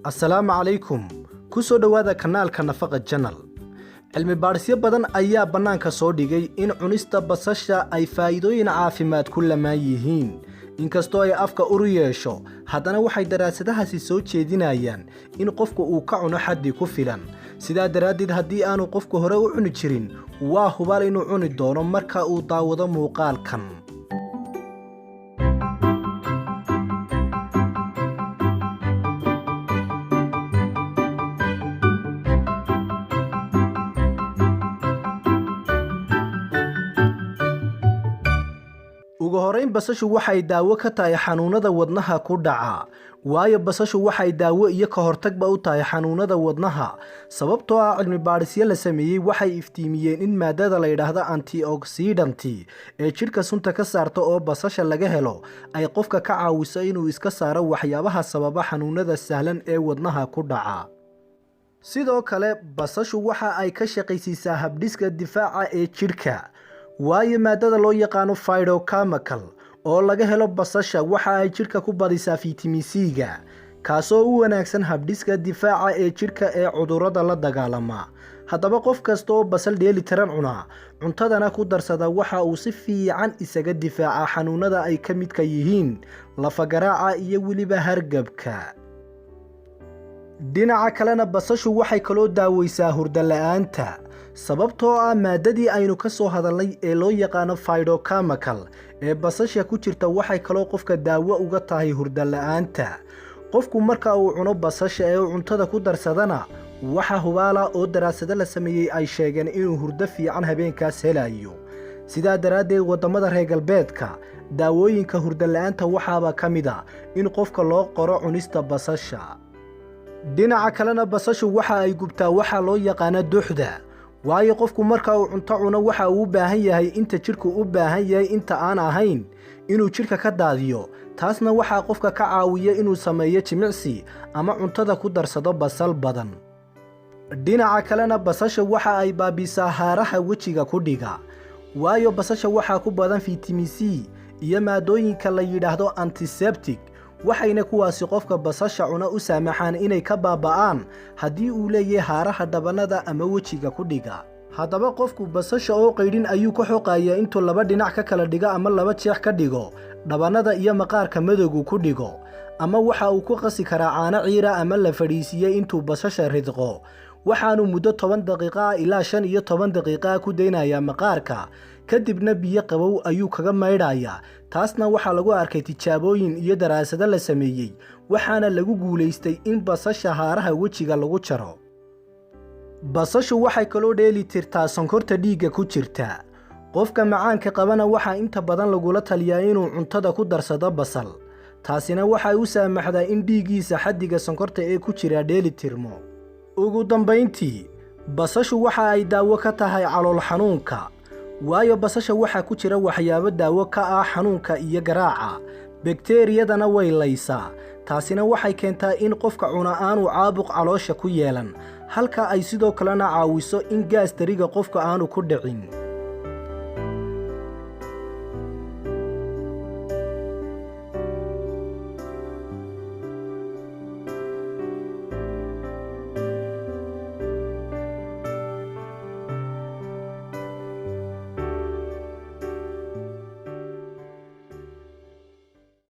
Assalaamu calaykum. Ku soo dhawaada kanaalka Nafaqa Channel. Cilmi baarisyo badan ayaa bannaanka soo dhigay in cunista basasha ay faa'iidooyin caafimaad ku lamaan yihiin. Inkastoo ay afka ur yeesho, haddana waxay daraasadahaasi soo jeedinayaan in qofku uu ka cuno xaddi ku filan. Sidaa daraaddeed haddii aanu qofku hore u cuni jirin, waa hubaal inuu cuni doono marka uu daawado muuqaalkan. ugu horeyn basashu waxay daawo ka tahay xanuunada wadnaha ku dhaca waayo basashu waxay daawo iyo ka hortagba u tahay xanuunada wadnaha sababtoo ah cilmi baarisyo la sameeyay waxay iftiimiyeen in maadada la yiraahdo antioxidant ee jidhka sunta ka saarta oo basasha laga helo ay qofka ka caawiso inuu iska saaro waxyaabaha sababa xanuunada sahlan ee wadnaha ku dhaca sidoo kale basashu waxa ay ka shaqaysiisaa habdhiska difaaca ee jidhka waayo maadada loo yaqaano phytochemical oo laga helo basasha waxa ay jidhka ku badisaa fitamiin C-ga kaasoo u wanaagsan habdhiska difaaca ee jidhka ee cudurrada la dagaalama haddaba qof kasta oo basal dheelitiran cuna cuntadana ku darsada waxa uu si fiican isaga difaaca xanuunada ay ka midka yihiin lafagaraaca iyo weliba hargabka dhinaca kalena basashu waxay kaloo daaweysaa hurdo la'aanta sababtoo ah maadadii aynu ka soo hadalnay ee loo yaqaano phytochemical ee basasha ku jirta waxay kaloo qofka daawo uga tahay hurdo la'aanta qofku marka uu cuno basasha ee cuntada ku darsadana waxa hubaala oo daraasado la sameeyay ay sheegeen inuu hurdo fiican habeenkaas helayo sidaa daraaddeed wadamada reer galbeedka daawooyinka hurdo la'aanta waxaaba ka mid ah in qofka loo qoro cunista basasha dhinaca kalena basashu waxa ay gubtaa waxa loo yaqaano duxda waayo qofku marka uu cunto cuno waxa uu u baahan yahay inta jidhku u baahan yahay inta aan ahayn inuu jidhka ka daadiyo taasna waxaa qofka ka caawiya inuu sameeyo jimicsi ama cuntada ku darsado basal badan dhinaca kalena basasha waxa ay baabisaa haaraha wejiga ku dhiga waayo basasha waxaa ku badan fitamiin C iyo maadooyinka la yidhaahdo antiseptic waxayna kuwaasi qofka basasha cuna u saamaxaan inay ka baaba'aan haddii uu leeyahay haaraha dhabanada ama wejiga ku dhiga haddaba qofku basasha oo qaydhin ayuu ka xoqayaa intuu laba dhinac ka kala dhigo ama laba jeex ka dhigo dhabanada iyo maqaarka madowgu ku dhigo ama waxa uu ku qasi karaa caano ciira ama la fadhiisiiyey intuu basasha ridqo waxaanu muddo 10 daqiiqo ilaa 15 daqiiqo ku daynayaa maqaarka kadibna biyo qabow ayuu kaga maydhayaa taasna waxaa lagu arkay tijaabooyin iyo daraasado la sameeyey waxaana lagu guulaystay in basasha haaraha wejiga lagu jaro basashu waxay kaloo dheeli tirtaa sonkorta dhiigga ku jirta qofka macaanka qabana waxaa inta badan lagula taliyaa inuu cuntada ku darsado basal taasina waxay u saamaxdaa in dhiiggiisa xaddiga sonkorta ee ku jira dheeli tirmo ugu dambayntii basashu waxa ay daawo ka tahay calool xanuunka waayo basasha waxaa ku jira waxyaabo daawo ka ah xanuunka iyo garaaca bakteeriyadana way laysaa taasina waxay keentaa in qofka cuna aanu caabuq caloosha ku yeelan halka ay sidoo kalena caawiso in gaas tariga qofka aanu ku dhicin